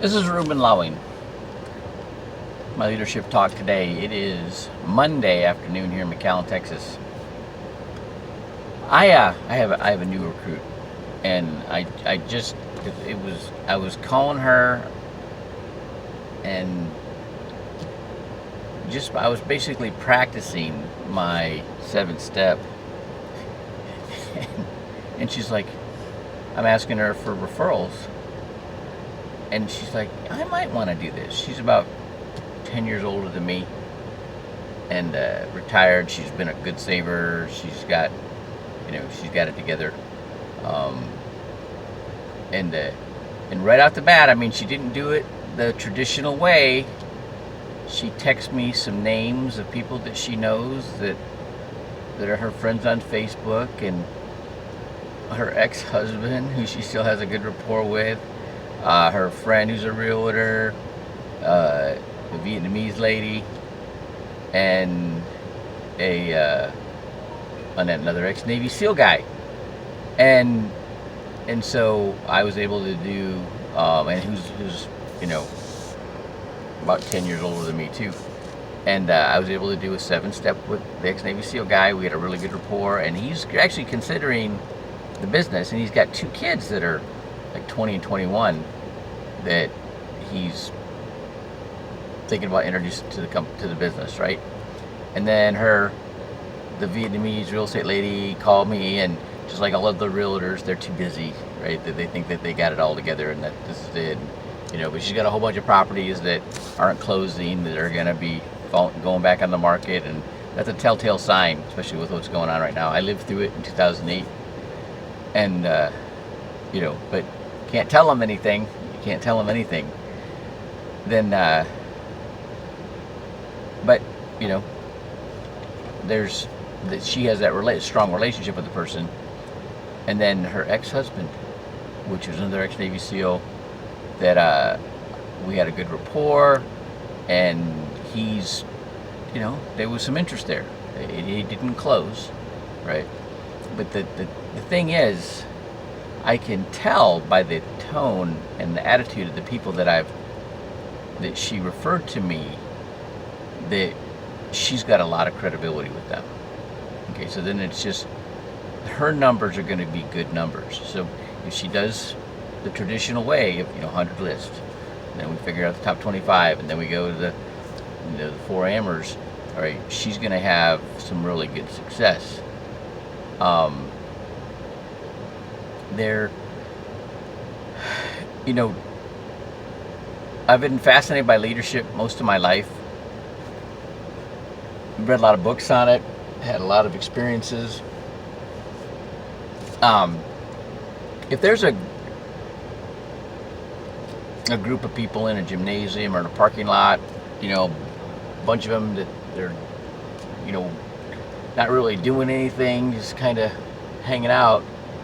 This is Ruben Lowing. My leadership talk today. It is Monday afternoon here in McAllen, Texas. I have a new recruit, and I was calling her, and I was basically practicing my 7th step, and she's like, I'm asking her for referrals. And she's like, I might want to do this. She's about 10 years older than me, and retired. She's been a good saver. She's got it together. And right off the bat, I mean, she didn't do it the traditional way. She texted me some names of people that she knows that are her friends on Facebook, and her ex-husband, who she still has a good rapport with. Her friend who's a realtor, the Vietnamese lady, and another ex-Navy SEAL guy, and so I was able to do, and who's about 10 years older than me too, and I was able to do a 7-step with the ex-Navy SEAL guy. We had a really good rapport, and he's actually considering the business, and he's got 2 kids that are like 20 and 21 that he's thinking about introducing to the business, right? And then the Vietnamese real estate lady called me, and just like all of the realtors, they're too busy, right? That they think that they got it all together and that this is it, but she's got a whole bunch of properties that aren't closing, that are going to be going back on the market, and that's a telltale sign, especially with what's going on right now. I lived through it in 2008, and but can't tell them anything. You can't tell them anything. Then, but there's that she has that strong relationship with the person, and then her ex-husband, which was another ex-Navy SEAL, that we had a good rapport, and he's, there was some interest there. It didn't close, right? But the thing is, I can tell by the tone and the attitude of the people that she referred to me, that she's got a lot of credibility with them. Okay, so then it's just, her numbers are going to be good numbers. So if she does the traditional way of 100 list, and then we figure out the top 25, and then we go to the 4 AMers, all right, she's going to have some really good success. I've been fascinated by leadership most of my life. Read a lot of books on it, had a lot of experiences. If there's a group of people in a gymnasium or in a parking lot, a bunch of them that they're, not really doing anything, just kind of hanging out,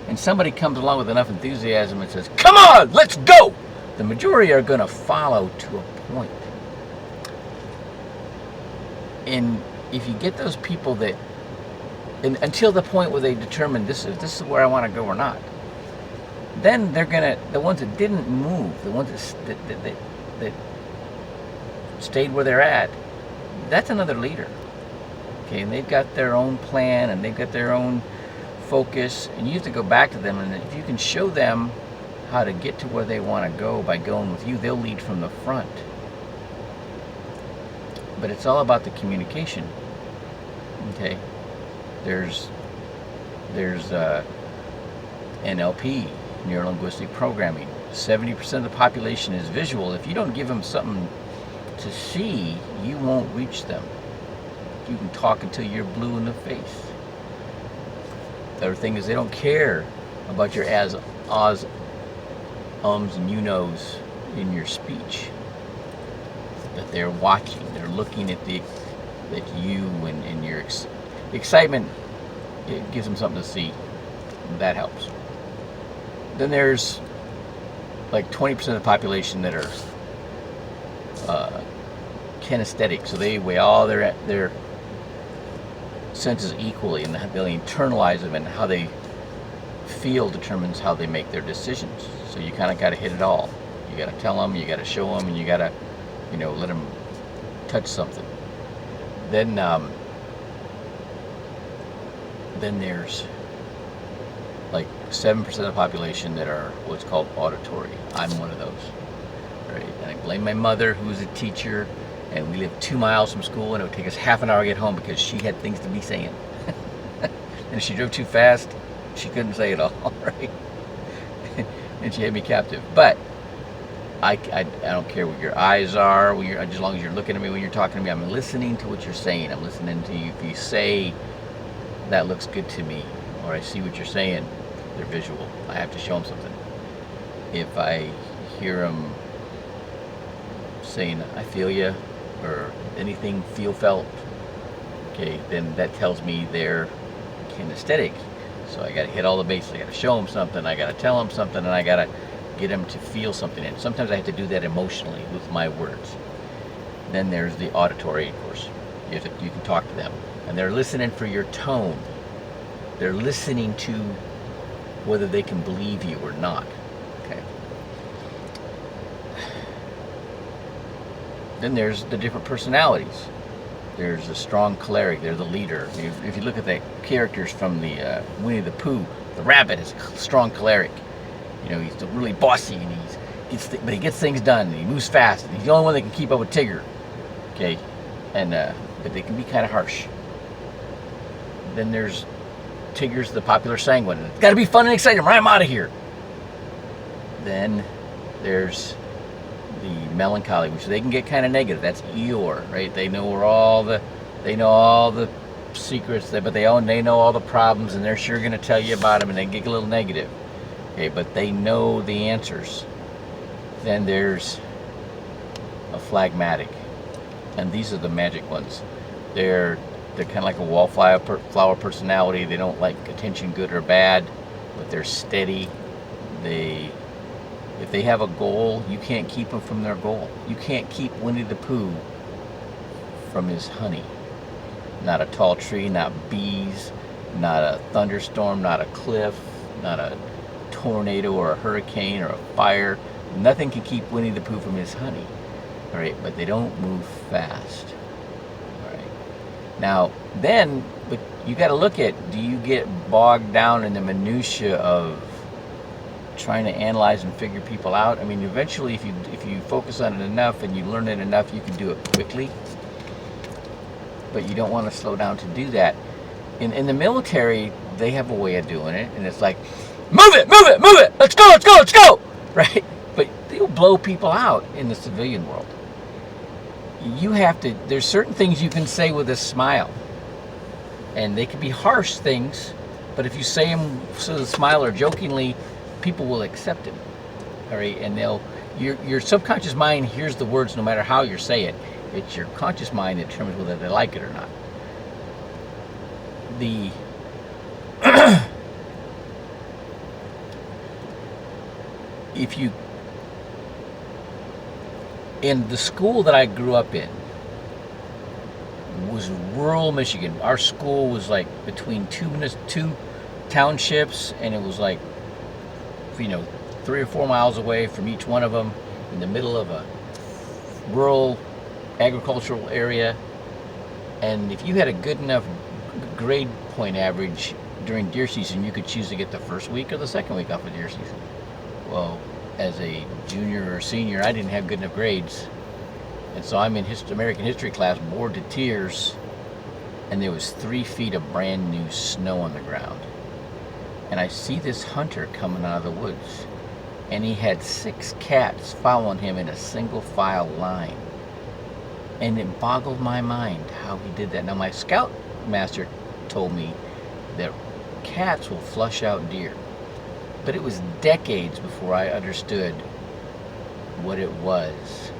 and somebody comes along with enough enthusiasm and says, "Come on, let's go!" the majority are going to follow to a point. And if you get those people that, and until the point where they determine this is where I want to go or not, then they're gonna, the ones that didn't move, the ones that stayed where they're at, that's another leader. Okay, and they've got their own plan, and they've got their own focus, and you have to go back to them, and if you can show them how to get to where they want to go by going with you, they'll lead from the front. But it's all about the communication. Okay, there's NLP, neuro-linguistic programming. 70% of the population is visual. If you don't give them something to see, you won't reach them. You can talk until you're blue in the face. The other thing is, they don't care about your ahs, ums, and you knows in your speech. That they're watching, they're looking at you and your excitement. It gives them something to see. That helps. Then there's like 20% of the population that are kinesthetic, so they weigh all their senses equally, and they'll internalize them, and how they feel determines how they make their decisions. So you kind of got to hit it all. You got to tell them, you got to show them, and you got to, let them touch something. Then there's like 7% of the population that are what's called auditory. I'm one of those, right? And I blame my mother, who was a teacher, and we lived 2 miles from school, and it would take us half an hour to get home because she had things to be saying. And if she drove too fast, she couldn't say it all, right? And she had me captive. But I don't care what your eyes are, as long as you're looking at me when you're talking to me. I'm listening to what you're saying. I'm listening to you. If you say, that looks good to me, or I see what you're saying, they're visual. I have to show them something. If I hear them saying, I feel you, or anything felt, okay, then that tells me they're kinesthetic. So I got to hit all the bases. I got to show them something. I got to tell them something, and I got to get them to feel something. And sometimes I have to do that emotionally with my words. Then there's the auditory, of course. You can talk to them, and they're listening for your tone. They're listening to whether they can believe you or not. Okay. Then there's the different personalities. There's a strong choleric. They're the leader. If you look at the characters from the Winnie the Pooh, the rabbit is a strong choleric. He's really bossy, and but he gets things done. And he moves fast. And he's the only one that can keep up with Tigger. Okay, and but they can be kind of harsh. Then there's Tigger's the popular sanguine. It's got to be fun and exciting. Right, I'm out of here. Then there's the melancholy, which they can get kind of negative. That's Eeyore, right? They know all the secrets, but they know all the problems, and they're sure going to tell you about them, and they get a little negative. Okay, but they know the answers. Then there's a phlegmatic, and these are the magic ones. They're kind of like a wallflower personality. They don't like attention, good or bad, but they're steady. If they have a goal, you can't keep them from their goal. You can't keep Winnie the Pooh from his honey. Not a tall tree, not bees, not a thunderstorm, not a cliff, not a tornado or a hurricane or a fire. Nothing can keep Winnie the Pooh from his honey. All right, but they don't move fast. All right. Now, but you got to look at, do you get bogged down in the minutia of trying to analyze and figure people out? I mean, eventually, if you focus on it enough and you learn it enough, you can do it quickly. But you don't want to slow down to do that. In the military, they have a way of doing it, and it's like, move it, let's go, right? But they'll blow people out in the civilian world. There's certain things you can say with a smile, and they can be harsh things, but if you say them with a smile or jokingly, people will accept it. All right, and your subconscious mind hears the words no matter how you say it. It's your conscious mind that determines whether they like it or not. In the school that I grew up in was rural Michigan. Our school was like between two townships, and it was like 3 or 4 miles away from each one of them, in the middle of a rural agricultural area. And if you had a good enough grade point average during deer season, you could choose to get the first week or the second week off of deer season. Well, as a junior or senior, I didn't have good enough grades, and so I'm in American history class, bored to tears, and there was 3 feet of brand new snow on the ground, and I see this hunter coming out of the woods, and he had 6 cats following him in a single file line, and it boggled my mind how he did that. Now, my scout master told me that cats will flush out deer, but it was decades before I understood what it was,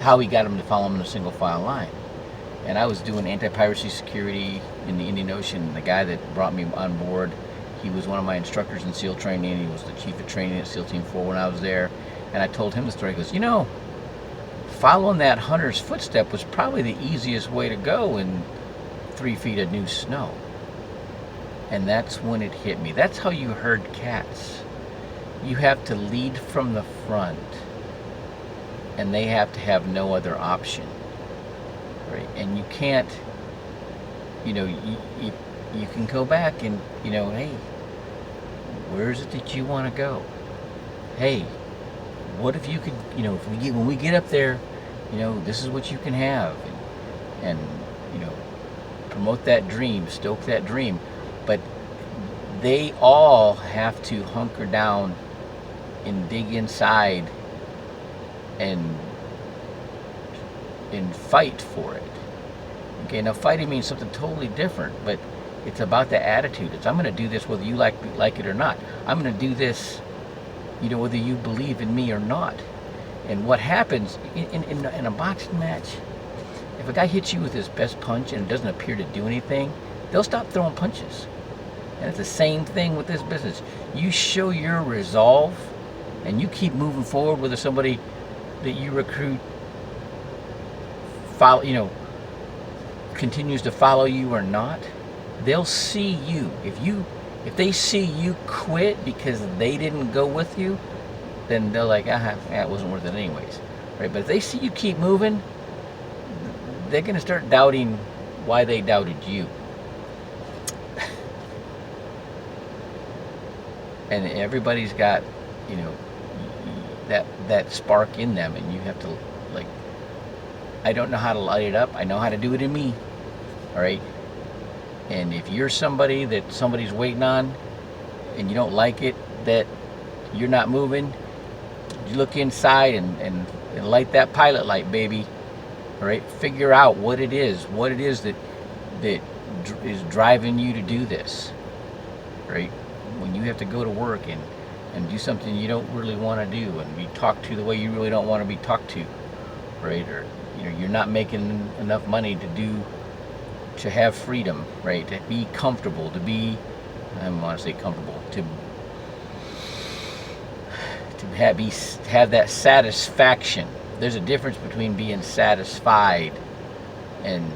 how he got them to follow him in a single file line. And I was doing anti-piracy security in the Indian Ocean. The guy that brought me on board, he was one of my instructors in SEAL training. He was the chief of training at SEAL Team 4 when I was there. And I told him the story. He goes, following that hunter's footstep was probably the easiest way to go in 3 feet of new snow. And that's when it hit me. That's how you herd cats. you have to lead from the front, and they have to have no other option, right? And you can't, you can go back and, hey, where is it that you want to go? Hey, what if you could, when we get up there, this is what you can have, and promote that dream, stoke that dream. But they all have to hunker down and dig inside and fight for it. Okay, now fighting means something totally different, but it's about the attitude. It's, I'm going to do this whether you like it or not. I'm going to do this, whether you believe in me or not. And what happens in a boxing match, if a guy hits you with his best punch and it doesn't appear to do anything, they'll stop throwing punches. And it's the same thing with this business. You show your resolve and you keep moving forward, whether somebody that you recruit continues to follow you or not, they'll see you. If they see you quit because they didn't go with you, then they're like, it wasn't worth it anyways, right? But if they see you keep moving, they're going to start doubting why they doubted you. And everybody's got, that spark in them, and you have to, I don't know how to light it up. I know how to do it in me, all right? And if you're somebody that somebody's waiting on and you don't like it, that you're not moving, you look inside and light that pilot light, baby. All right, figure out what it is that is driving you to do this, right? When you have to go to work and do something you don't really want to do, and be talked to the way you really don't want to be talked to, right? Or you're not making enough money to have freedom, right? To be comfortable, I don't want to say comfortable, to have that satisfaction. There's a difference between being satisfied and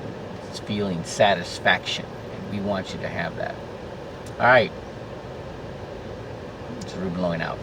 feeling satisfaction. And we want you to have that. All right. It's Ruben Loin out.